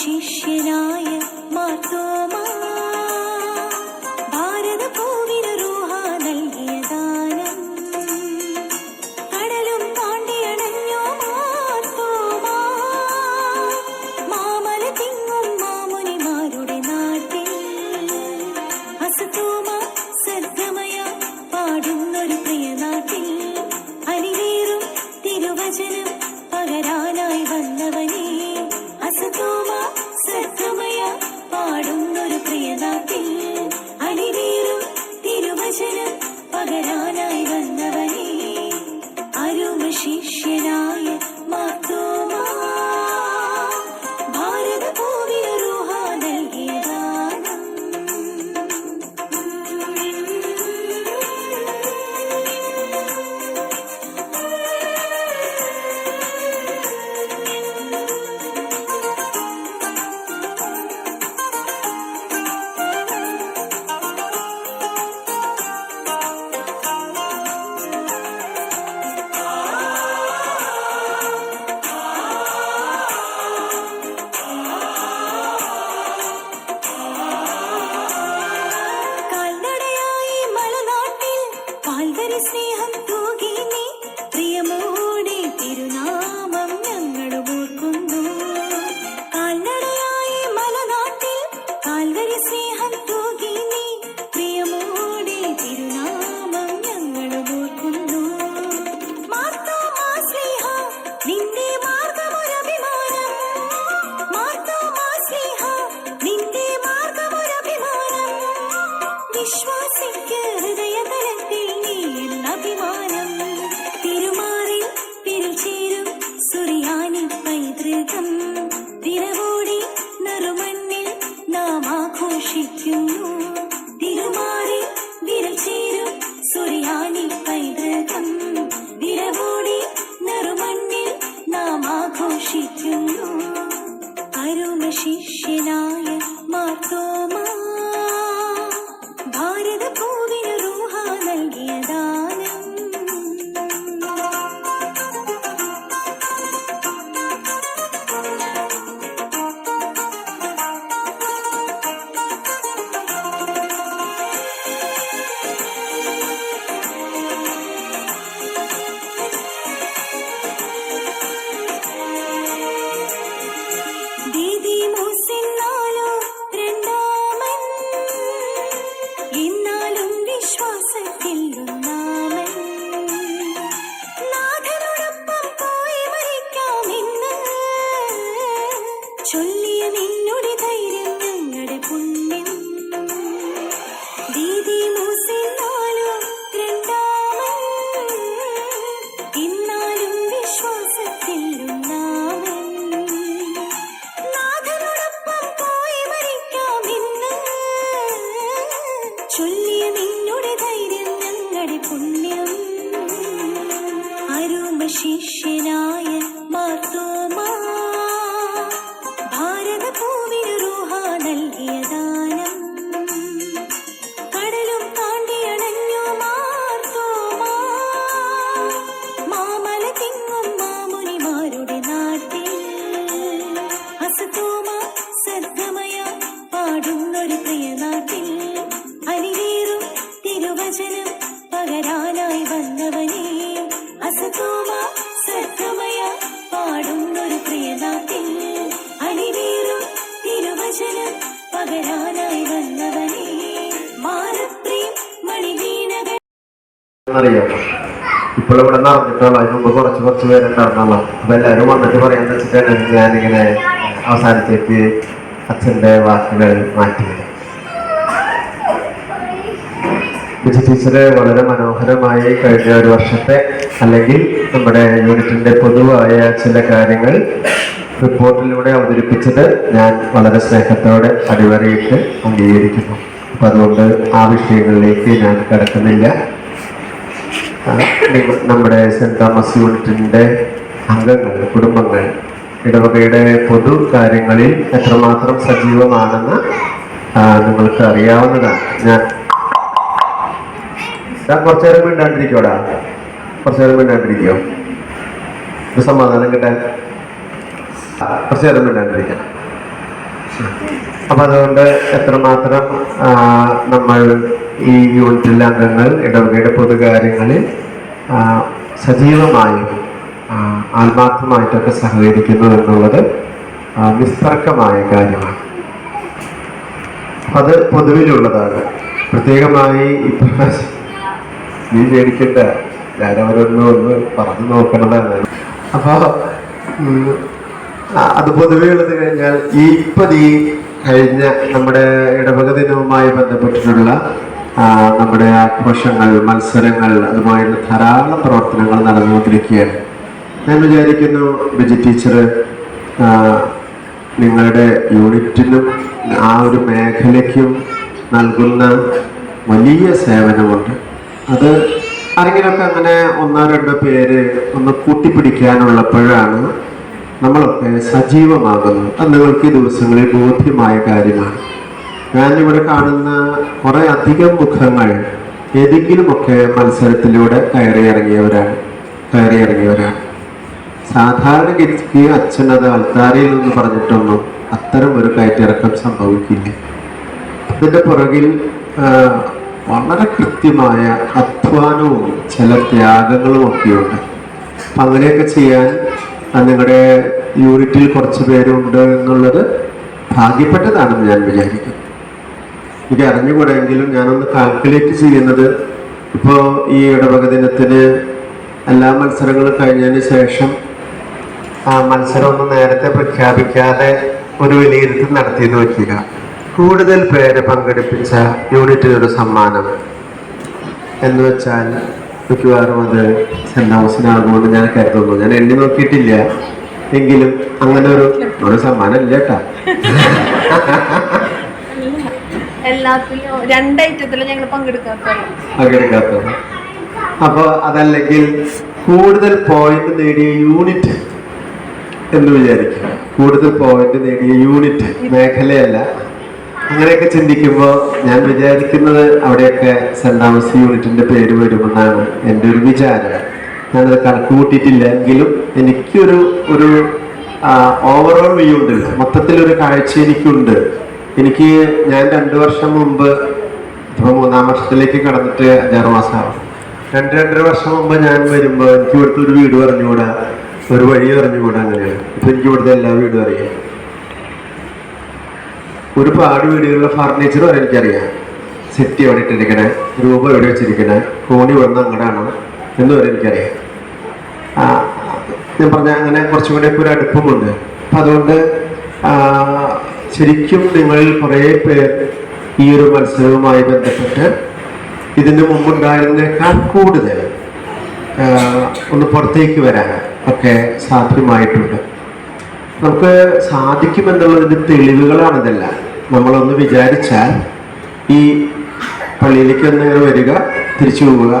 ശിഷ്യനായ മാർത്തോമാ ഭാരത പൂവിന് റൂഹ നൽകിയ ദാനം കടലും താണ്ടിയണഞ്ഞോ മാർത്തോമാ മാമല തിങ്ങും മാമുനിമാരുടെ നാട്ടിൽ അസതോമ സദ്ഗമയ പാടുന്നൊരു പ്രിയ നാട്ടിൽ അലിവേറും തിരുവചനം പകരാനായി വന്നവനേ അസതോമ സദ്ഗമയ പാടുന്നൊരു പ്രിയ നാട്ടിൽ അലിവേറും തിരുവചനം പകരാനായി വന്നവനേ അരുമ ശിഷ്യനായ മാർത്തോമാ ഭാരത പൂവിന് റൂഹ നൽകിയ ദാനം സ്നേഹം തൂകി നീ പ്രിയമോടെ തിരുനാമം ഞങ്ങളും ഓർക്കുന്നു കാൽനടയായി മലനാട്ടിൽ കാൽവരി സ്നേഹം തൂകി നീ പ്രിയമോടെ തിരുനാമം ഞങ്ങളും ഓർക്കുന്നു മാർത്തോമാ സ്നേഹ നിന്റെ മാർഗമൊരഭിമാനം മാർത്തോമാ സ്നേഹ നിന്റെ മാർഗമൊരഭിമാനം വിശ്വാസിക്ക് ഹൃദയതലത്തിൽ അഭിമാനം തിരുമാറിൽ തിരുചേരും സുറിയാനി പൈതൃകം തിരവോടി നറുമണ്ണിൽ നാം ആഘോഷിക്കുന്നു തിരുമാറിൽ വിരചേരും സുറിയാനി പൈതൃകം തിരവോടി നറുമണ്ണിൽ നാം ആഘോഷിക്കുന്നു അരുമ ശിഷ്യനായ മാർത്തോമാ ഭാരത പൂവിന് റൂഹ നൽകിയ ദാനം ദീദി മൂസിന്നാലോ രണ്ടാമൻ എന്നാലും വിശ്വാസത്തിൽ ഒന്നാമൻ നാഥനോടൊപ്പം പോയി മരിക്കാമെന്ന് ചൊല്ലിയ നിന്നുടെ ധൈര്യം ഞങ്ങളുടെ പുണ്യം ദീദി മൂസിന്നാലോ രണ്ടാമൻ എന്നാലും വിശ്വാസത്തിൽ ഒന്നാമൻ നാഥനോടൊപ്പം പോയി മരിക്കാമെന്ന് ചൊല്ലിയ നിന്നുടെ ധൈര്യം ഞങ്ങളുടെ പുണ്യം അരുമ ശിഷ്യനായ മാർത്തോമാ ഭാരത പൂവിന് റൂഹ നൽകിയ ദാനം കടലും താണ്ടിയണഞ്ഞോ മാർത്തോമാ മാമല തിങ്ങും മാമുനിമാരുടെ നാട്ടിൽ അസതോമ സദ്ഗമയ പാടുന്നൊരു പ്രിയ നാട്ടിൽ അലിവേറും തിരുവചനം പകരാനായി വന്നവനേ അസതോമ സദ്ഗമയ പാടുന്നൊരു പ്രിയ നാട്ടിൽ അലിവേറും തിരുവചനം പകരാനായി വന്നവനേ മാനപ്രീ മണിവീണകൾ അറിയാം ഇപ്പോൾ ഇവിടെ നടന്നിട്ടുള്ള അതിന് മുമ്പ് കുറച്ച് പേരുണ്ടായിരുന്നുള്ളൂ അപ്പൊ എല്ലാവരും വന്നിട്ട് പറയാന്ന് വെച്ചിട്ടാണ് ഞാനിങ്ങനെ അവസാനത്തേക്ക് അച്ഛൻ്റെ വാക്കുകൾ മാറ്റിയത് ബിജി ടീച്ചറ് വളരെ മനോഹരമായി കഴിഞ്ഞ ഒരു വർഷത്തെ അല്ലെങ്കിൽ നമ്മുടെ യൂണിറ്റിന്റെ പൊതുവായ ചില കാര്യങ്ങൾ റിപ്പോർട്ടിലൂടെ അവതരിപ്പിച്ചത് ഞാൻ വളരെ സ്നേഹത്തോടെ അടിവരയിട്ട് അംഗീകരിക്കുന്നു. അപ്പം അതുകൊണ്ട് ആ വിഷയങ്ങളിലേക്ക് ഞാൻ കടക്കുന്നില്ല. നമ്മുടെ സെന്റ് തോമസ് യൂണിറ്റിന്റെ അംഗങ്ങൾ, കുടുംബങ്ങൾ ഇടവകയുടെ പൊതു കാര്യങ്ങളിൽ എത്രമാത്രം സജീവമാണെന്ന് നിങ്ങൾക്ക് അറിയാവുന്നതാണ്. ഞാൻ കുറച്ചു നേരം മിണ്ടാണ്ടിരിക്കോടാ, കുറച്ചു നേരം മിണ്ടാണ്ടിരിക്കോ, ഒരു സമാധാനം കിട്ടാൻ കുറച്ചു നേരം മിണ്ടാണ്ടിരിക്കണം. അപ്പം അതുകൊണ്ട് എത്രമാത്രം നമ്മൾ ഈ യൂണിറ്റിലെ അംഗങ്ങൾ ഇടവകയുടെ പൊതുകാര്യങ്ങളിൽ സജീവമായും ആത്മാർത്ഥമായിട്ടൊക്കെ സഹകരിക്കുന്നു എന്നുള്ളത് നിസ്തർക്കമായ കാര്യമാണ്. അത് പൊതുവിലുള്ളതാണ്. പ്രത്യേകമായി ഇപ്രാവശ്യം നീ പേടിക്കണ്ട, ഞാനവരൊന്ന് പറഞ്ഞു നോക്കണതാണ്. അപ്പോൾ അത് പൊതുവെയുള്ളത് കഴിഞ്ഞാൽ ഈ കഴിഞ്ഞ നമ്മുടെ ഇടവക ദിനവുമായി ബന്ധപ്പെട്ടിട്ടുള്ള നമ്മുടെ ആഘോഷങ്ങൾ, മത്സരങ്ങൾ, അതുമായുള്ള ധാരാളം പ്രവർത്തനങ്ങൾ നടന്നുകൊണ്ടിരിക്കുകയാണ്. ഞാൻ വിചാരിക്കുന്നു ബിജി ടീച്ചർ നിങ്ങളുടെ യൂണിറ്റിനും ആ ഒരു മേഖലയ്ക്കും നൽകുന്ന വലിയ സേവനമുണ്ട്. അത് ആരെങ്കിലുമൊക്കെ അങ്ങനെ ഒന്നോ രണ്ടോ പേര് ഒന്ന് കൂട്ടിപ്പിടിക്കാനുള്ളപ്പോഴാണ് നമ്മളൊക്കെ സജീവമാകുന്നത്. അത് നിങ്ങൾക്ക് ഈ ദിവസങ്ങളിൽ ബോധ്യമായ കാര്യമാണ്. ഞാനിവിടെ കാണുന്ന കുറേ അധികം മുഖങ്ങൾ ഏതെങ്കിലുമൊക്കെ മത്സരത്തിലൂടെ കയറിയിറങ്ങിയവരാണ്. സാധാരണഗതിക്ക് അച്ഛൻ അത് അൽത്താരയിൽ നിന്ന് പറഞ്ഞിട്ടൊന്നും അത്തരം ഒരു കയറ്റിറക്കം സംഭവിക്കില്ല. ഇതിൻ്റെ പുറകിൽ വളരെ കൃത്യമായ അധ്വാനവും ചില ത്യാഗങ്ങളും ഒക്കെയുണ്ട്. അപ്പം അങ്ങനെയൊക്കെ ചെയ്യാൻ നിങ്ങളുടെ യൂണിറ്റിൽ കുറച്ച് പേരുണ്ട് എന്നുള്ളത് ഭാഗ്യപ്പെട്ടതാണെന്ന് ഞാൻ വിചാരിക്കുന്നു. എനിക്ക് അറിഞ്ഞുകൂടെങ്കിലും ഞാനൊന്ന് കാൽക്കുലേറ്റ് ചെയ്യുന്നത്, ഇപ്പോൾ ഈ ഇടവക ദിനത്തിന് എല്ലാ മത്സരങ്ങളും കഴിഞ്ഞതിന് ശേഷം ആ മത്സരമൊന്നും നേരത്തെ പ്രഖ്യാപിക്കാതെ ഒരു വിലയിരുത്തൽ നടത്തിയെന്ന് വയ്ക്കുക. കൂടുതൽ പേരെ പങ്കെടുപ്പിച്ച യൂണിറ്റിനൊരു സമ്മാനം എന്ന് വെച്ചാൽ മിക്കവാറും അത് സെന്റ് തോമസിനാകുമെന്ന് ഞാൻ കരുതുന്നു. ഞാൻ എണ്ണി നോക്കിയിട്ടില്ല, എങ്കിലും അങ്ങനെ ഒരു സമ്മാനം ഇല്ല കേട്ടാ. പങ്കെടുക്കാത്ത അപ്പൊ അതല്ലെങ്കിൽ കൂടുതൽ പോയിന്റ് നേടിയ യൂണിറ്റ് എന്ന് വിചാരിക്കുക. കൂടുതൽ പോയിന്റ് നേടിയ യൂണിറ്റ്, മേഖലയല്ല. അങ്ങനെയൊക്കെ ചിന്തിക്കുമ്പോൾ ഞാൻ വിചാരിക്കുന്നത് അവിടെയൊക്കെ സെന്റ് തോമസ് യൂണിറ്റിന്റെ പേര് വരുമെന്നാണ് എൻ്റെ ഒരു വിചാരം. ഞാനത് കണക്ക് കൂട്ടിയിട്ടില്ല, എങ്കിലും എനിക്കൊരു ഓവറോൾ വ്യൂ ഉണ്ടല്ലോ, മൊത്തത്തിലൊരു കാഴ്ച എനിക്കുണ്ട്. ഞാൻ 2 വർഷം മുമ്പ്, ഇപ്പോൾ 3-ാം വർഷത്തിലേക്ക് കടന്നിട്ട് 5-6 മാസമാവും. 2-2.5 വർഷം മുമ്പ് ഞാൻ വരുമ്പോൾ എനിക്ക് ഇവിടുത്തെ ഒരു വീട് പറഞ്ഞുകൂടാ, ഒരു വഴി പറഞ്ഞുകൂടാ. അങ്ങനെയാണ്. ഇപ്പൊ എനിക്ക് ഇവിടുത്തെ എല്ലാ വീടും അറിയാം. ഒരുപാട് വീടുകളിലെ ഫർണിച്ചർ വരെ എനിക്കറിയാം. സെറ്റ് എവിടെ ഇട്ടിരിക്കണേ, രൂപ എവിടെ വെച്ചിരിക്കണേ, കോണി വന്ന് അങ്ങടാണോ എന്ന് വരെ എനിക്കറിയാം. ഞാൻ പറഞ്ഞ അങ്ങനെ കുറച്ചും കൂടെയൊക്കെ ഒരു അടുപ്പമുണ്ട്. അപ്പം അതുകൊണ്ട് ശരിക്കും നിങ്ങളിൽ കുറേ പേർ ഈ ഒരു മത്സരവുമായി ബന്ധപ്പെട്ട് ഇതിന് മുമ്പുണ്ടായിരുന്നേക്കാൾ കൂടുതൽ ഒന്ന് പുറത്തേക്ക് വരാൻ ഒക്കെ സാധ്യമായിട്ടുണ്ട്. നമുക്ക് സാധിക്കുമെന്നുള്ളതിൻ്റെ തെളിവുകളാണിതെല്ലാം. നമ്മളൊന്ന് വിചാരിച്ചാൽ ഈ പള്ളിയിലേക്ക് ഒന്ന് വരിക, തിരിച്ചു പോവുക,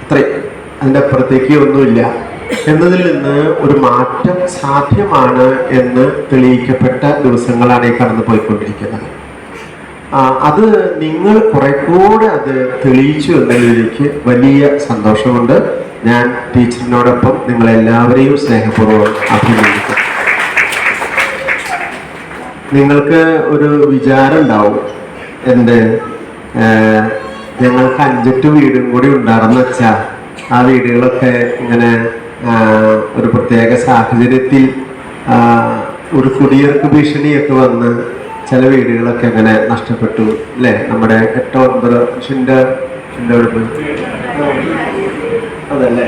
അത്രയും, അതിൻ്റെ അപ്പുറത്തേക്ക് ഒന്നുമില്ല എന്നതിൽ നിന്ന് ഒരു മാറ്റം സാധ്യമാണ് എന്ന് തെളിയിക്കപ്പെട്ട ദിവസങ്ങളാണ് ഈ കടന്നു പോയിക്കൊണ്ടിരിക്കുന്നത്. അത് നിങ്ങൾ കുറെ കൂടെ അത് തെളിയിച്ചു എന്നതിലേക്ക് വലിയ സന്തോഷമുണ്ട്. ഞാൻ ടീച്ചറിനോടൊപ്പം നിങ്ങളെല്ലാവരെയും സ്നേഹപൂർവ്വം അഭിനന്ദിക്കുന്നു. നിങ്ങൾക്ക് ഒരു വിചാരം ഉണ്ടാവും, ഞങ്ങൾക്ക് 5-8 വീടും കൂടി ഉണ്ടായിരുന്നു വെച്ചാൽ ആ വീടുകളൊക്കെ ഇങ്ങനെ ഒരു പ്രത്യേക സാഹചര്യത്തിൽ ഒരു കുടിയിറക്ക് ഭീഷണിയൊക്കെ വന്ന് ചില വീടുകളൊക്കെ അങ്ങനെ നഷ്ടപ്പെട്ടു അല്ലേ? നമ്മുടെ 8-9 അതല്ലേ,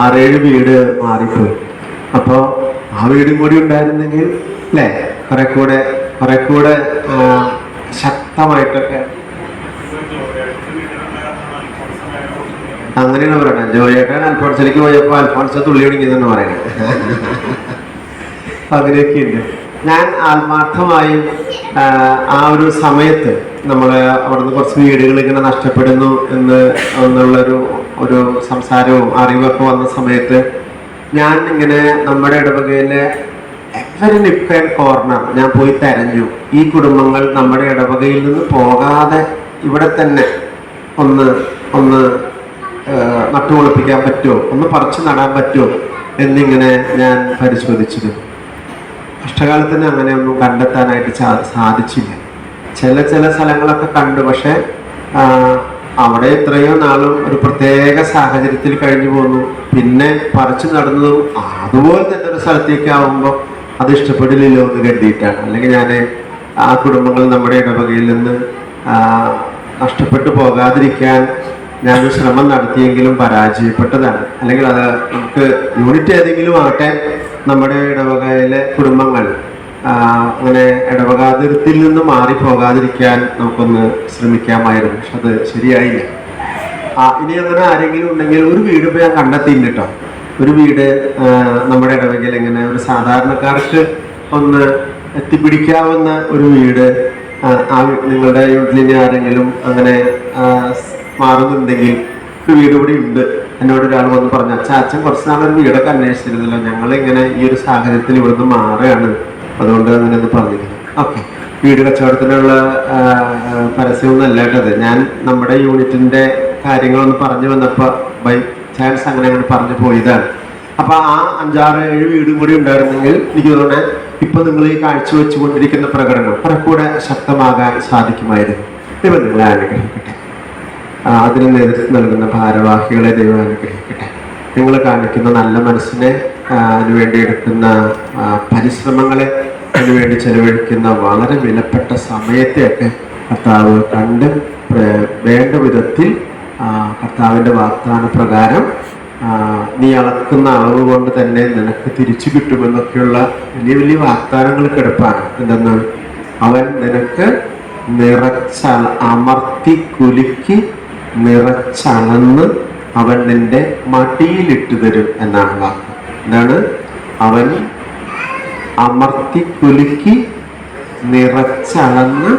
6-7 വീട് മാറിപ്പോയി. അപ്പോൾ ആ വീടും കൂടി ഉണ്ടായിരുന്നെങ്കിൽ അല്ലേ കുറെ കൂടെ ശക്തമായിട്ടൊക്കെ അങ്ങനെയാണ് പറയണത്. ജോയേട്ടൻ അൽഫോൺസിലേക്ക് പോയപ്പോൾ അൽഫോൺസ് തുള്ളി ഒടുങ്ങിയെന്ന് പറയണേ. അങ്ങനെയൊക്കെയുണ്ട്. ഞാൻ ആത്മാർത്ഥമായും ആ ഒരു സമയത്ത് നമ്മൾ അവിടുന്ന് കുറച്ച് വീടുകൾ ഇങ്ങനെ നഷ്ടപ്പെടുന്നു എന്നുള്ളൊരു സംസാരവും അറിവൊക്കെ വന്ന സമയത്ത് ഞാൻ ഇങ്ങനെ നമ്മുടെ ഇടവകയിലെ എവരി നിപ്പ് ആൻഡ് കോർണർ ഞാൻ പോയി തെരഞ്ഞു. ഈ കുടുംബങ്ങൾ നമ്മുടെ ഇടവകയിൽ നിന്ന് പോകാതെ ഇവിടെ തന്നെ ഒന്ന് നട്ടുകൊളിപ്പിക്കാൻ പറ്റുമോ, ഒന്ന് പറിച്ചു നടാൻ പറ്റുമോ എന്നിങ്ങനെ ഞാൻ പരിശോധിച്ചിരുന്നു. കഷ്ടകാലത്തിന് അങ്ങനെയൊന്നും കണ്ടെത്താനായിട്ട് സാധിച്ചില്ല. ചില സ്ഥലങ്ങളൊക്കെ കണ്ടു, പക്ഷെ അവിടെ എത്രയോ നാളും ഒരു പ്രത്യേക സാഹചര്യത്തിൽ കഴിഞ്ഞു പോന്നു. പിന്നെ പറിച്ചു നടന്നതും അതുപോലെ തന്നെ ഒരു സ്ഥലത്തേക്ക് ആവുമ്പോൾ അത് ഇഷ്ടപ്പെടില്ലല്ലോ എന്ന് കരുതിയിട്ടാണ്. അല്ലെങ്കിൽ ഞാൻ ആ കുടുംബങ്ങൾ നമ്മുടെ ഇടവകയിൽ നിന്ന് നഷ്ടപ്പെട്ടു പോകാതിരിക്കാൻ ഞാനൊരു ശ്രമം നടത്തിയെങ്കിലും പരാജയപ്പെട്ടതാണ്. അല്ലെങ്കിൽ അത് നമുക്ക് യൂണിറ്റ് ഏതെങ്കിലും ആകട്ടെ, നമ്മുടെ ഇടവകയിലെ കുടുംബങ്ങൾ അങ്ങനെ ഇടവകാതിർത്തിൽ നിന്ന് മാറിപ്പോകാതിരിക്കാൻ നമുക്കൊന്ന് ശ്രമിക്കാമായിരുന്നു. പക്ഷെ അത് ശരിയായില്ല. ഇനി അങ്ങനെ ആരെങ്കിലും ഉണ്ടെങ്കിൽ ഒരു വീട് ഇപ്പോൾ ഞാൻ കണ്ടെത്തിയില്ല കേട്ടോ. ഒരു വീട് നമ്മുടെ ഇടവകയിൽ എങ്ങനെ ഒരു സാധാരണക്കാർക്ക് ഒന്ന് എത്തിപ്പിടിക്കാവുന്ന ഒരു വീട് നിങ്ങളുടെ യൂണിറ്റിൽ ആരെങ്കിലും അങ്ങനെ മാറുന്നുണ്ടെങ്കിൽ ഒരു വീട് കൂടി ഉണ്ട്. എന്നോട് ഒരാൾ വന്ന് പറഞ്ഞു, അച്ഛൻ കുറച്ച് നാളൊരു വീടൊക്കെ അന്വേഷിച്ചിരുന്നല്ലോ, ഞങ്ങളിങ്ങനെ ഈ ഒരു സാഹചര്യത്തിൽ ഇവിടുന്ന് മാറുകയാണ്, അതുകൊണ്ട് അങ്ങനെ ഒന്ന് പറഞ്ഞിരുന്നു. ഓക്കെ, വീട് കച്ചവടത്തിനുള്ള പരസ്യമൊന്നും അല്ല കേട്ടത്. ഞാൻ നമ്മുടെ യൂണിറ്റിൻ്റെ കാര്യങ്ങളൊന്ന് പറഞ്ഞു വന്നപ്പോൾ ബൈ ചാൻസ് അങ്ങനെ പറഞ്ഞു പോയതാണ്. അപ്പോൾ ആ 5-6-7 വീടും കൂടി ഉണ്ടായിരുന്നെങ്കിൽ എനിക്ക് തോന്നുന്നത് ഇപ്പം നിങ്ങൾ ഈ കാഴ്ചവെച്ചുകൊണ്ടിരിക്കുന്ന പ്രകടനം കുറെ കൂടെ ശക്തമാകാൻ സാധിക്കുമായിരുന്നു. ദൈവം നിങ്ങളെ അനുഗ്രഹിക്കട്ടെ. അതിന് നേതൃത്വം നൽകുന്ന ഭാരവാഹികളെ ദൈവം അനുഗ്രഹിക്കട്ടെ. നിങ്ങൾ കാണിക്കുന്ന നല്ല മനസ്സിനെ, അതിനുവേണ്ടി എടുക്കുന്ന പരിശ്രമങ്ങളെ, അതിനുവേണ്ടി ചെലവഴിക്കുന്ന വളരെ വിലപ്പെട്ട സമയത്തെയൊക്കെ കർത്താവ് കണ്ട് വേണ്ട വിധത്തിൽ കർത്താവിൻ്റെ വാഗ്ദാന പ്രകാരം നീ അളക്കുന്ന അളവ് കൊണ്ട് തന്നെ നിനക്ക് തിരിച്ചു കിട്ടുമെന്നൊക്കെയുള്ള വലിയ വലിയ വാഗ്ദാനങ്ങൾ കിടപ്പാണ്. എന്തെന്ന്? അവൻ നിനക്ക് അമർത്തി കുലുക്കി നിറച്ചളന്ന് അവൻ നിന്റെ മടിയിലിട്ട് തരും എന്നാണ് വാക്ക്. എന്താണ്? അവൻ അമർത്തി കുലുക്കി നിറച്ചളന്ന്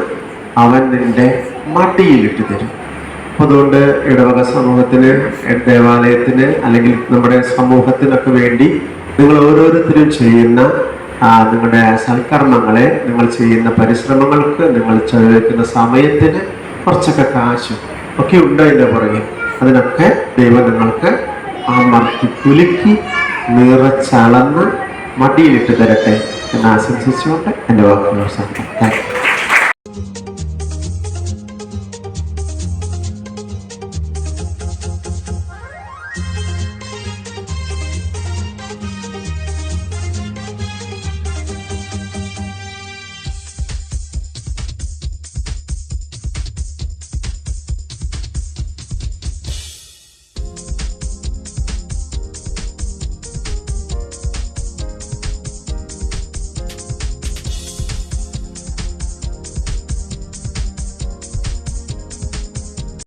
അവൻ നിന്റെ മടിയിലിട്ട് തരും. അപ്പോൾ അതുകൊണ്ട് ഇടവക സമൂഹത്തിന്, ദേവാലയത്തിന്, അല്ലെങ്കിൽ നമ്മുടെ സമൂഹത്തിനൊക്കെ വേണ്ടി നിങ്ങൾ ഓരോരുത്തരും ചെയ്യുന്ന നിങ്ങളുടെ സൽക്കർമ്മങ്ങളെ, നിങ്ങൾ ചെയ്യുന്ന പരിശ്രമങ്ങൾക്ക്, നിങ്ങൾ ചെലവഴിക്കുന്ന സമയത്തിന് കുറച്ചൊക്കെ കാശും ഒക്കെ ഉണ്ട് അതിൻ്റെ പുറകെ. അതിനൊക്കെ ദൈവം നിങ്ങൾക്ക് അമർത്തി കുലുക്കി നിറച്ചളന്ന് മടിയിലിട്ട് തരട്ടെ എന്ന് ആശംസിച്ചുകൊണ്ട് എൻ്റെ വാക്കുകൾ അവസാനിപ്പിക്കാം.